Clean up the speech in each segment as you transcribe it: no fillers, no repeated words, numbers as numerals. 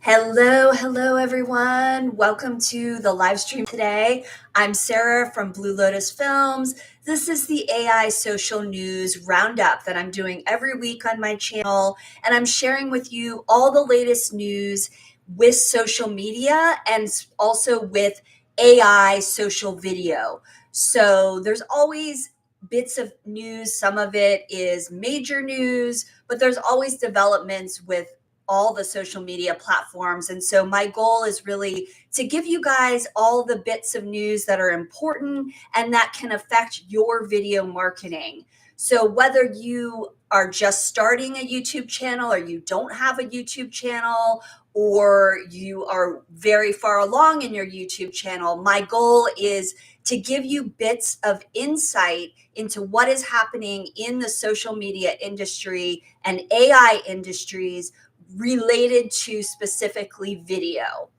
Hello everyone. Welcome to the live stream today. I'm Sarah from Blue Lotus Films. This is the AI Social News Roundup that I'm doing every week on my channel, and I'm sharing with you all the latest news with social media and also with AI social video. So there's always bits of news. Some of it is major news, but there's always developments with all the social media platforms. And so my goal is really to give you guys all the bits of news that are important and that can affect your video marketing. So whether you are just starting a YouTube channel or you don't have a YouTube channel or you are very far along in your YouTube channel, my goal is to give you bits of insight into what is happening in the social media industry and AI industries related to specifically video.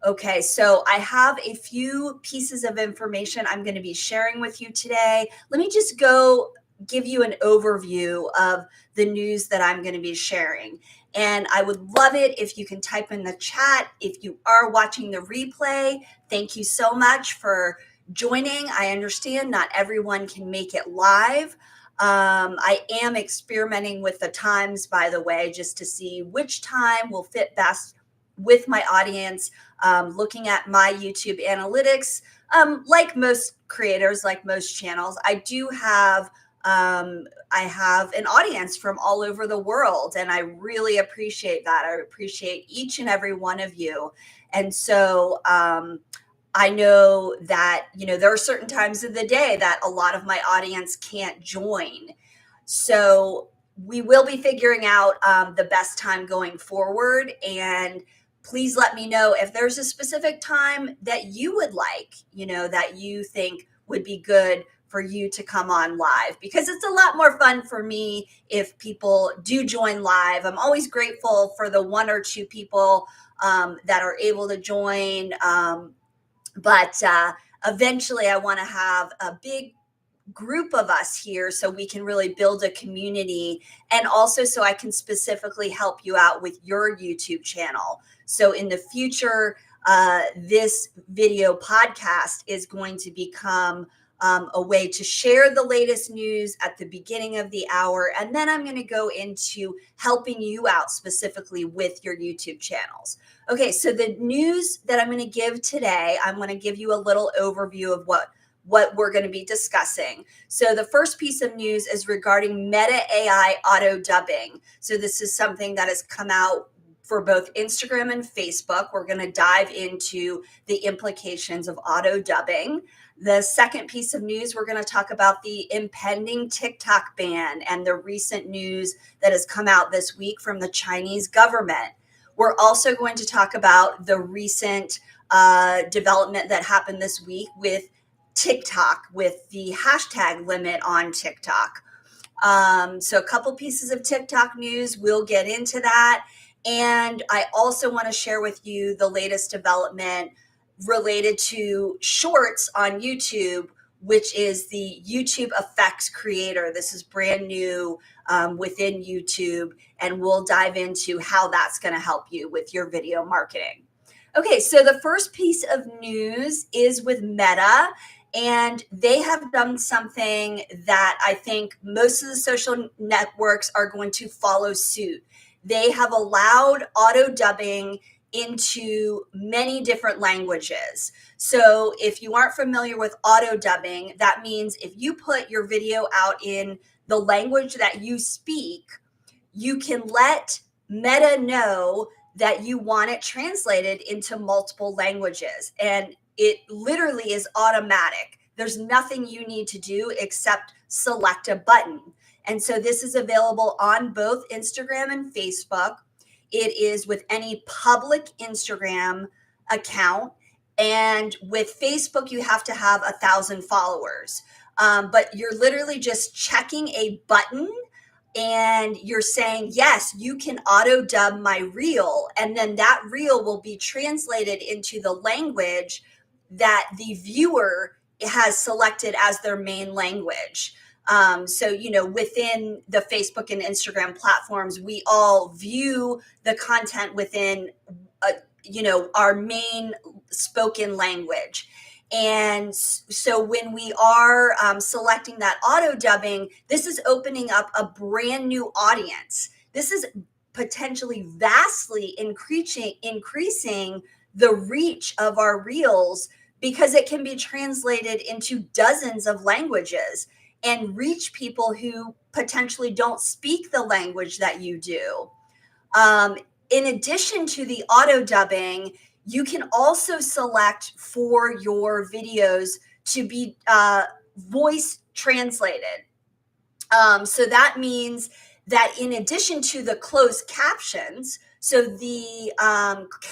Okay, so I have a few pieces of information I'm going to be sharing with you today. Let me just go give you an overview of the news that I'm going to be sharing. And I would love it if you can type in the chat. If you are watching the replay, thank you so much for joining. I understand not everyone can make it live. I am experimenting with the times, by the way, just to see which time will fit best with my audience. Looking at my YouTube analytics, like most creators, like most channels, I have an audience from all over the world, and I really appreciate that. I appreciate each and every one of you. And so I know that, there are certain times of the day that a lot of my audience can't join. So we will be figuring out the best time going forward. And please let me know if there's a specific time that you would like, that you think would be good for you to come on live, because it's a lot more fun for me if people do join live. I'm always grateful for the one or two people that are able to join. But eventually I want to have a big group of us here so we can really build a community, and also so I can specifically help you out with your YouTube channel. So in the future, this video podcast is going to become a way to share the latest news at the beginning of the hour. And then I'm going to go into helping you out specifically with your YouTube channels. Okay, so the news that I'm going to give today, I'm going to give you a little overview of what we're going to be discussing. So the first piece of news is regarding Meta AI auto dubbing. So this is something that has come out for both Instagram and Facebook. We're going to dive into the implications of auto dubbing. The second piece of news, we're going to talk about the impending TikTok ban and the recent news that has come out this week from the Chinese government. We're also going to talk about the recent development that happened this week with TikTok, with the hashtag limit on TikTok. So a couple pieces of TikTok news, we'll get into that. And I also want to share with you the latest development related to shorts on YouTube, which is the YouTube Effects Creator. This is brand new within YouTube, and we'll dive into how that's going to help you with your video marketing. Okay, so the first piece of news is with Meta, and they have done something that I think most of the social networks are going to follow suit. They have allowed auto dubbing into many different languages. So if you aren't familiar with auto dubbing, that means if you put your video out in the language that you speak, you can let Meta know that you want it translated into multiple languages. And it literally is automatic. There's nothing you need to do except select a button. And so this is available on both Instagram and Facebook. It is with any public Instagram account. And with Facebook, you have to have 1,000 followers. But you're literally just checking a button and you're saying, yes, you can auto dub my reel. And then that reel will be translated into the language that the viewer has selected as their main language. So, within the Facebook and Instagram platforms, we all view the content within our main spoken language. And so when we are selecting that auto dubbing, this is opening up a brand new audience. This is potentially vastly increasing the reach of our reels, because it can be translated into dozens of languages and reach people who potentially don't speak the language that you do. Um, in addition to the auto dubbing, you can also select for your videos to be voice translated. So that means that in addition to the closed captions, so the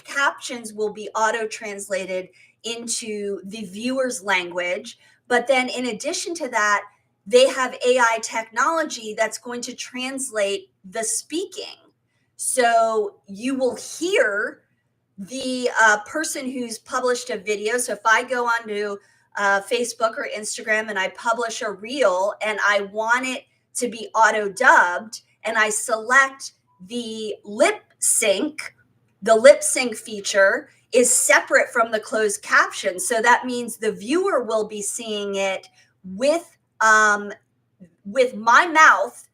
captions will be auto translated into the viewer's language. But then in addition to that, they have AI technology that's going to translate the speaking. So you will hear the person who's published a video. So if I go onto Facebook or Instagram and I publish a reel and I want it to be auto dubbed, and I select the lip sync feature is separate from the closed caption. So that means the viewer will be seeing it with my mouth.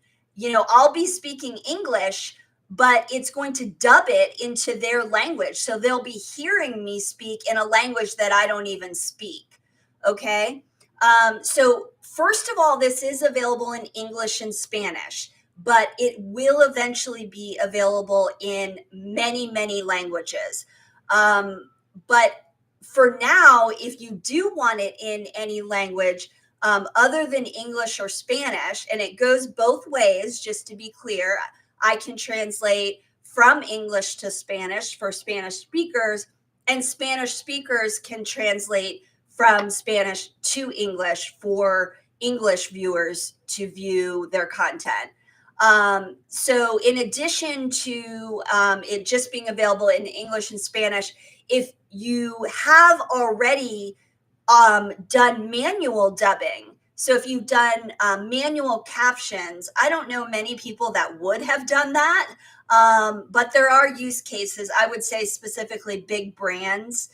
I'll be speaking English, but it's going to dub it into their language. So they'll be hearing me speak in a language that I don't even speak. Okay. So first of all, this is available in English and Spanish, but it will eventually be available in many, many languages. But for now, if you do want it in any language, other than English or Spanish, and it goes both ways, just to be clear, I can translate from English to Spanish for Spanish speakers, and Spanish speakers can translate from Spanish to English for English viewers to view their content. So in addition to it just being available in English and Spanish, if you have already done manual dubbing, so if you've done manual captions, I don't know many people that would have done that, but there are use cases. I would say specifically big brands.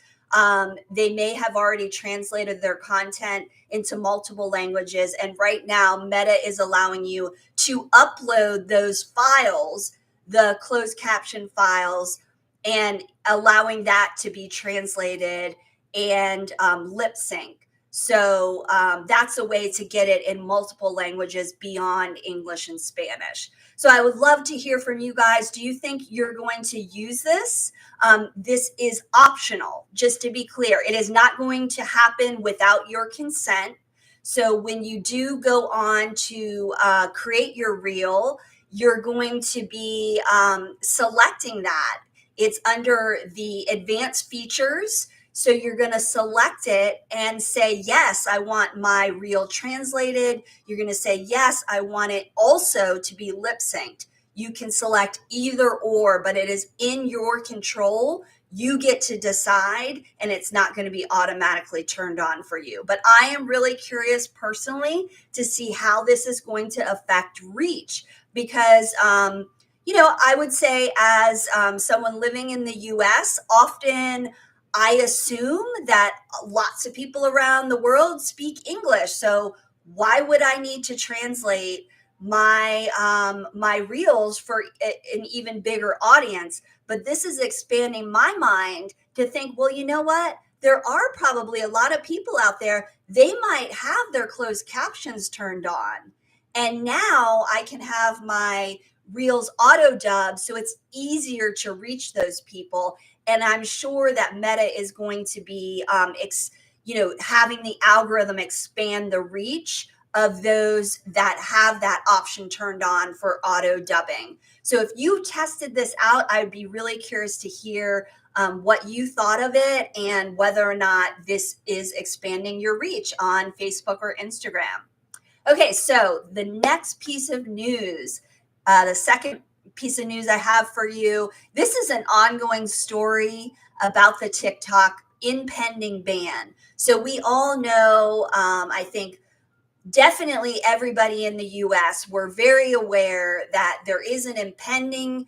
They may have already translated their content into multiple languages. And right now, Meta is allowing you to upload those files, the closed caption files, and allowing that to be translated and lip sync. So that's a way to get it in multiple languages beyond English and Spanish. So I would love to hear from you guys. Do you think you're going to use this? This is optional, just to be clear. It is not going to happen without your consent. So when you do go on to create your reel, you're going to be selecting that. It's under the advanced features. So you're going to select it and say, yes, I want my reel translated. You're going to say, yes, I want it also to be lip synced. You can select either or, but it is in your control. You get to decide, and it's not going to be automatically turned on for you. But I am really curious personally to see how this is going to affect reach, because I would say as someone living in the US, often I assume that lots of people around the world speak English. So why would I need to translate my reels for an even bigger audience? But this is expanding my mind to think, well, you know what? There are probably a lot of people out there, they might have their closed captions turned on. And now I can have my reels auto dub, so it's easier to reach those people. And I'm sure that Meta is going to be, having the algorithm expand the reach of those that have that option turned on for auto dubbing. So if you tested this out, I'd be really curious to hear what you thought of it and whether or not this is expanding your reach on Facebook or Instagram. Okay, so the next piece of news, the second piece of news I have for you, this is an ongoing story about the TikTok impending ban. So we all know, I think definitely everybody in the US, we're very aware that there is an impending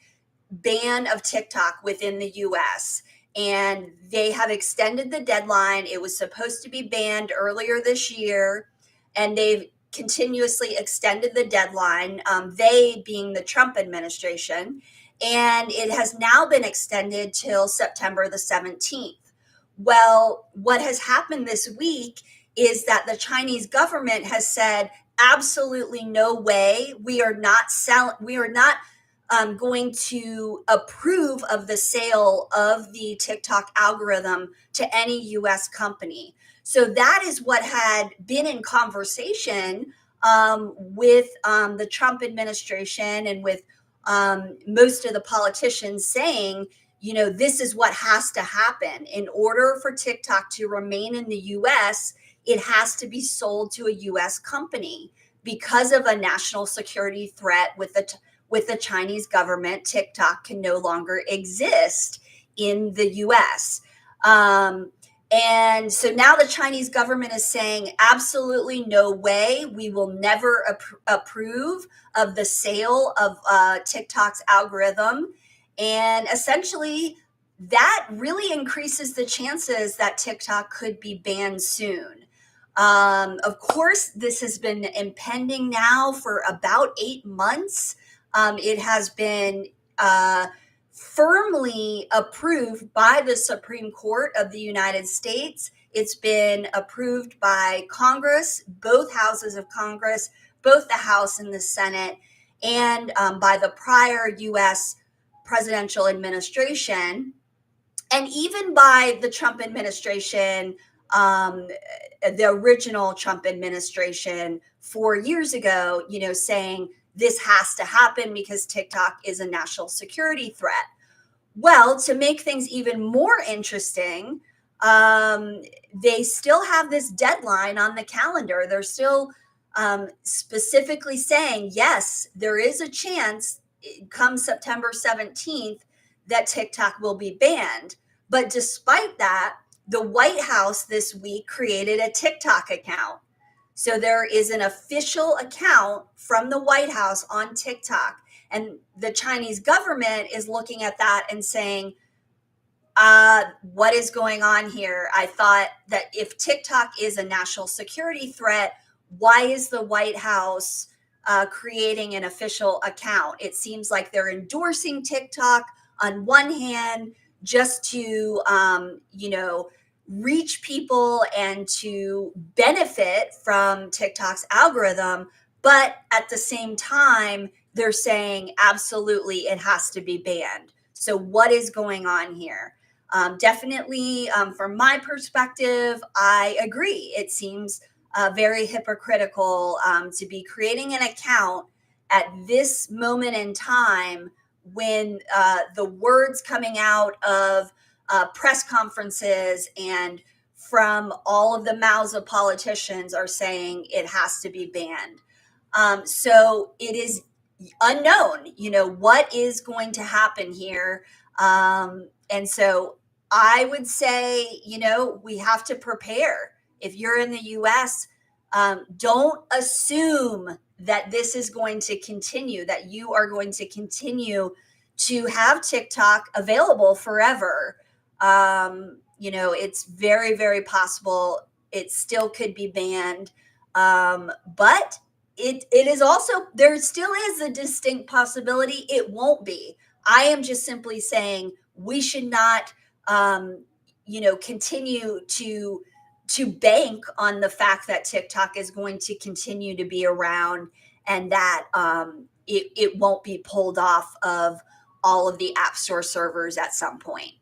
ban of TikTok within the US, and they have extended the deadline. It was supposed to be banned earlier this year, and they've continuously extended the deadline, they being the Trump administration, and it has now been extended till September the 17th. Well, what has happened this week is that the Chinese government has said, absolutely no way, we are not going to approve of the sale of the TikTok algorithm to any US company. So that is what had been in conversation with the Trump administration and with most of the politicians saying, you know, this is what has to happen. In order for TikTok to remain in the US, it has to be sold to a US company because of a national security threat with the Chinese government. TikTok can no longer exist in the US. And so now the Chinese government is saying, absolutely no way, we will never approve of the sale of TikTok's algorithm. And essentially, that really increases the chances that TikTok could be banned soon. Of course, this has been impending now for about 8 months. It has been firmly approved by the Supreme Court of the United States. It's been approved by Congress, both houses of Congress, both the House and the Senate, and by the prior US presidential administration, and even by the Trump administration, the original Trump administration 4 years ago, you know, saying this has to happen because TikTok is a national security threat. Well, to make things even more interesting, they still have this deadline on the calendar. They're still specifically saying, yes, there is a chance come September 17th that TikTok will be banned. But despite that, the White House this week created a TikTok account. So there is an official account from the White House on TikTok. And the Chinese government is looking at that and saying, what is going on here? I thought that if TikTok is a national security threat, why is the White House creating an official account? It seems like they're endorsing TikTok on one hand just to, reach people and to benefit from TikTok's algorithm. But at the same time, they're saying absolutely it has to be banned. So what is going on here? Definitely, from my perspective, I agree. It seems very hypocritical to be creating an account at this moment in time when the words coming out of press conferences and from all of the mouths of politicians are saying it has to be banned. So it is unknown, what is going to happen here. And so I would say, we have to prepare. If you're in the US, don't assume that this is going to continue, that you are going to continue to have TikTok available forever. It's very, very possible it still could be banned. But it is also, there still is a distinct possibility it won't be. I am just simply saying we should not, continue to bank on the fact that TikTok is going to continue to be around and that it won't be pulled off of all of the App Store servers at some point.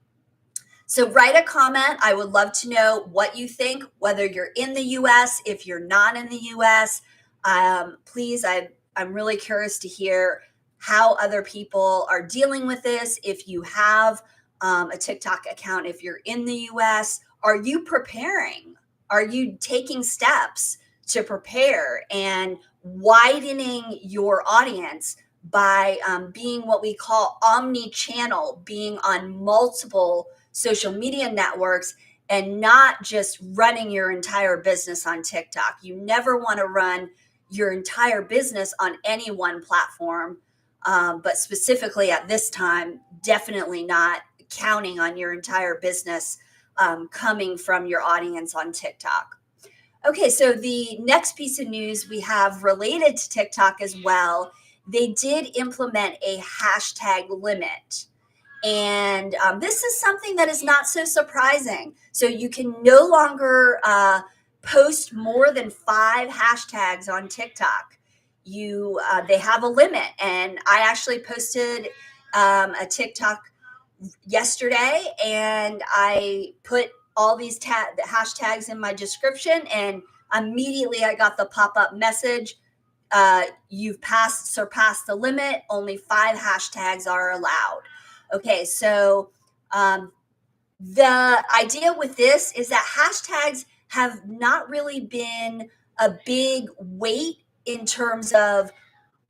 So write a comment. I would love to know what you think, whether you're in the US, if you're not in the US. Please, I'm really curious to hear how other people are dealing with this. If you have a TikTok account, if you're in the US, are you preparing? Are you taking steps to prepare and widening your audience by being what we call omni-channel, being on multiple social media networks and not just running your entire business on TikTok? You never want to run your entire business on any one platform. But specifically at this time, definitely not counting on your entire business coming from your audience on TikTok. Okay, so the next piece of news we have related to TikTok as well. They did implement a hashtag limit. And this is something that is not so surprising. So you can no longer post more than 5 hashtags on TikTok. They have a limit, and I actually posted a TikTok yesterday, and I put all these hashtags in my description, and immediately I got the pop-up message. You've surpassed the limit. Only 5 hashtags are allowed. Okay, so the idea with this is that hashtags have not really been a big weight in terms of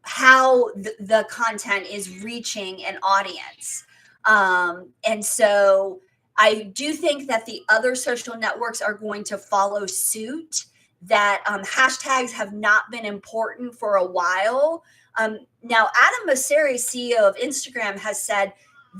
how the content is reaching an audience. And so I do think that the other social networks are going to follow suit, that hashtags have not been important for a while. Now, Adam Mosseri, CEO of Instagram, has said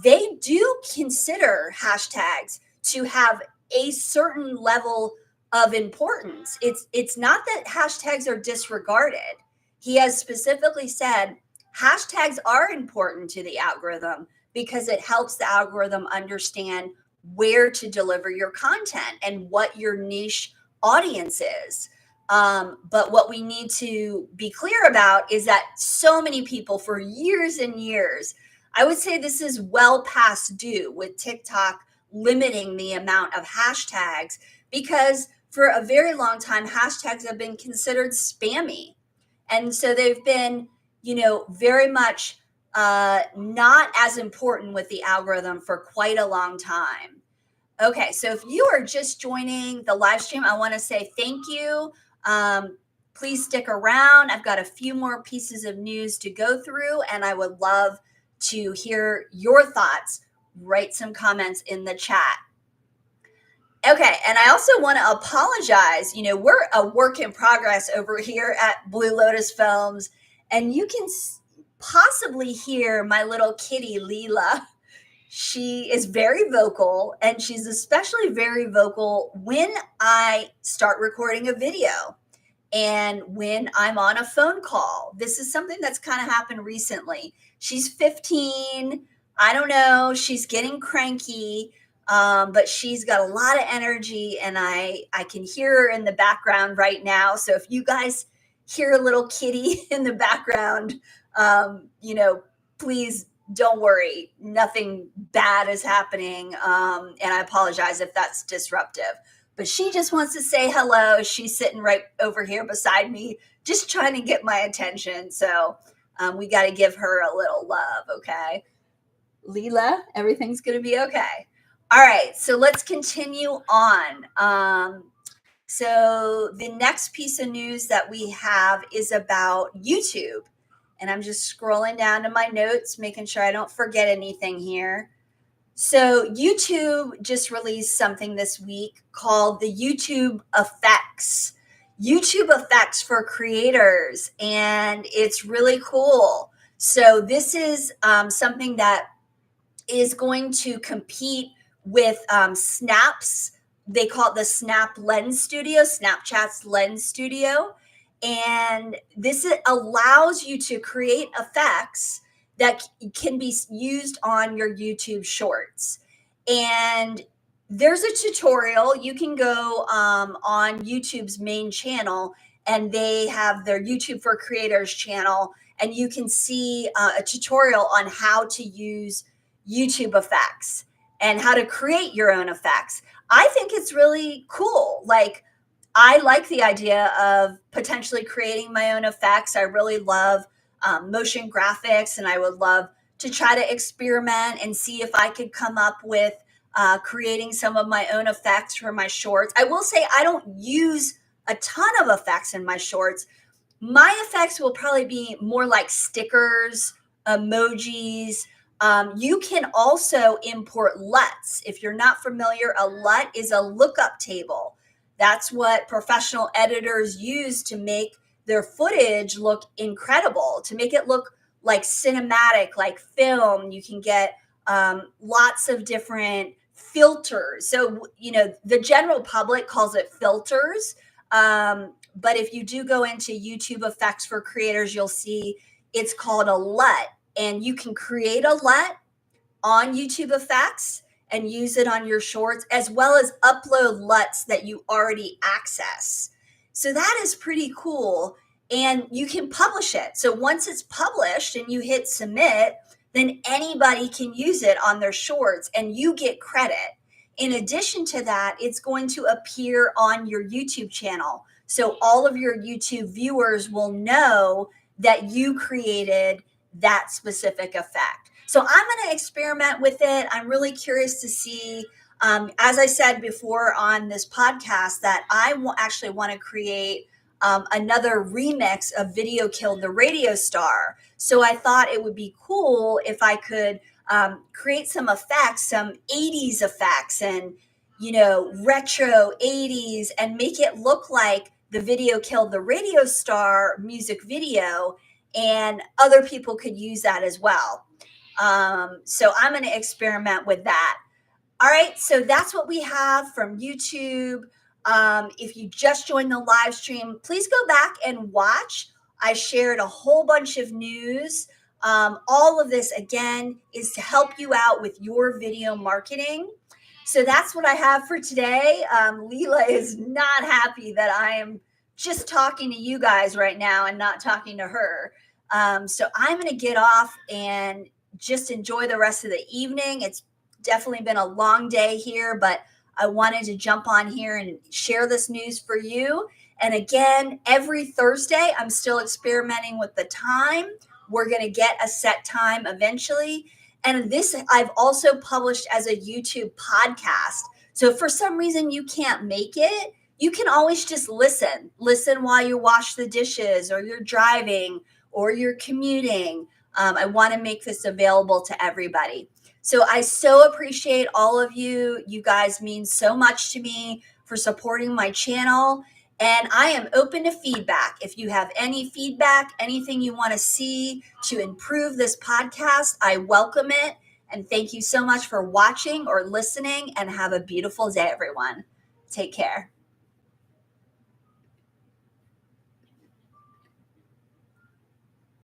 they do consider hashtags to have a certain level of importance. It's not that hashtags are disregarded. He has specifically said hashtags are important to the algorithm because it helps the algorithm understand where to deliver your content and what your niche audience is. But what we need to be clear about is that so many people for years and years, I would say this is well past due with TikTok limiting the amount of hashtags, because for a very long time, hashtags have been considered spammy. And so they've been, very much not as important with the algorithm for quite a long time. Okay, so if you are just joining the live stream, I want to say thank you. Please stick around. I've got a few more pieces of news to go through, and I would love to hear your thoughts. Write some comments in the chat. Okay, and I also want to apologize. We're a work in progress over here at Blue Lotus Films, and you can possibly hear my little kitty, Leela. She is very vocal, and she's especially very vocal when I start recording a video and when I'm on a phone call. This is something that's kind of happened recently. She's 15. I don't know. She's getting cranky, but she's got a lot of energy, and I can hear her in the background right now. So if you guys hear a little kitty in the background, please don't worry. Nothing bad is happening, and I apologize if that's disruptive. But she just wants to say hello. She's sitting right over here beside me, just trying to get my attention. So we got to give her a little love, okay? Leela, everything's going to be okay. All right, so let's continue on. So the next piece of news that we have is about YouTube. And I'm just scrolling down to my notes, making sure I don't forget anything here. So YouTube just released something this week called the YouTube Effects. YouTube Effects for creators, and it's really cool. So this is something that is going to compete with Snap's. They call it the Snap Lens Studio, Snapchat's Lens Studio. And this allows you to create effects that can be used on your YouTube shorts. And there's a tutorial. You can go on YouTube's main channel, and they have their YouTube for Creators channel, and you can see a tutorial on how to use YouTube effects and how to create your own effects. I think it's really cool. I like the idea of potentially creating my own effects. I really love motion graphics, and I would love to try to experiment and see if I could come up with creating some of my own effects for my shorts. I will say I don't use a ton of effects in my shorts. My effects will probably be more like stickers, emojis. You can also import LUTs. If you're not familiar, a LUT is a lookup table. That's what professional editors use to make their footage look incredible, to make it look like cinematic, like film. You can get lots of different filters. So, the general public calls it filters. But if you do go into YouTube effects for creators, you'll see it's called a LUT. And you can create a LUT on YouTube effects and use it on your shorts, as well as upload LUTs that you already access. So that is pretty cool. And you can publish it. So once it's published and you hit submit, then anybody can use it on their shorts and you get credit. In addition to that, it's going to appear on your YouTube channel. So all of your YouTube viewers will know that you created that specific effect. So I'm going to experiment with it. I'm really curious to see, as I said before on this podcast, that I actually want to create another remix of Video Killed the Radio Star. So I thought it would be cool if I could create some effects, some 80s effects and, retro 80s, and make it look like the Video Killed the Radio Star music video, and other people could use that as well. So I'm going to experiment with that. All right, so that's what we have from YouTube. If you just joined the live stream, please go back and watch. I shared a whole bunch of news. All of this, again, is to help you out with your video marketing. So that's what I have for today. Leela is not happy that I am just talking to you guys right now and not talking to her. So I'm going to get off and just enjoy the rest of the evening. It's definitely been a long day here, but I wanted to jump on here and share this news for you. And again, every Thursday, I'm still experimenting with the time. We're going to get a set time eventually. And this I've also published as a YouTube podcast. So if for some reason you can't make it, you can always just listen while you wash the dishes or you're driving or you're commuting. I want to make this available to everybody. So I so appreciate all of you. You guys mean so much to me for supporting my channel. And I am open to feedback. If you have any feedback, anything you want to see to improve this podcast, I welcome it. And thank you so much for watching or listening, and have a beautiful day, everyone. Take care.